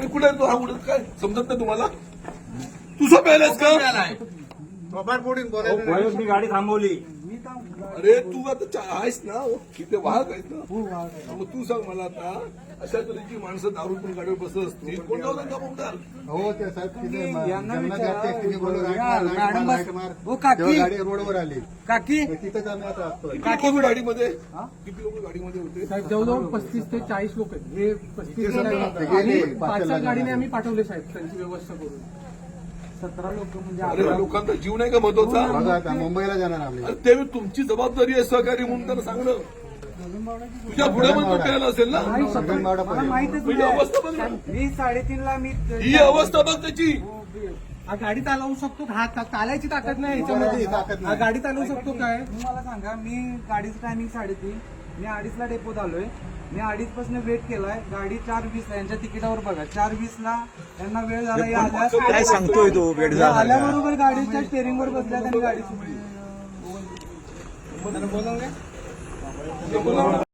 कुठे तो हा उडत काय समजत नाही तुम्हाला? तुझं प्यायलास का? मी गाडी थांबवली. अरे तू आता आहेस ना, तिथे वाहक आहेस ना. मग तू सांग मला आता, अशा तऱ्हेची माणसं दारू पण गाडीवर बसत असतील, कोण जाऊ नका बोलणार. हो ते साहेब तिथे यांना गाडी रोडवर आली काकी तिथेच आम्ही आता असतोय. किती लोक गाडीमध्ये होते? साहेब जवळजवळ 35 ते 40 लोक आहेत. हे 35 ते ते गेले. 5 गाडीने आम्ही पाठवले साहेब, त्यांची व्यवस्था करून. 17 लोक म्हणजे अरे लोकांचा जीव नाही का महत्वाचा? बघा आता मुंबईला जाणार आम्ही. अरे ते तुमची जबाबदारी आहे सहकारी म्हणून त्यांना सांगणं. तुझ्या पुढे पण तो प्यायला असेल ना. गगनबावडा मला पर्यंत. माहितच म्हणजे अवस्था बघ ना. मी 3:30 ला मी ही अवस्था बघ त्याची. हा गाडी चालवू शकतो का? हा चालायची ताकद नाही चालायची याच्यामध्ये. ताकद हा नाही. गाडी चालवू शकतो काय? मला सांगा, मी गाडीचं टायमिंग 3:30, मी 2:30 ला डेपोत आलोय. मी 2:30 पासून वेट केलाय. गाडी 4:20 ला, यांच्या तिकिटावर बघा 4:20 ला त्यांना वेळ झाला. काय सांगतोय तो वेळ झाला? आल्याबरोबर गाडीच्या स्टेअरिंग वर बसल्या त्यांनी गाडी सुटली.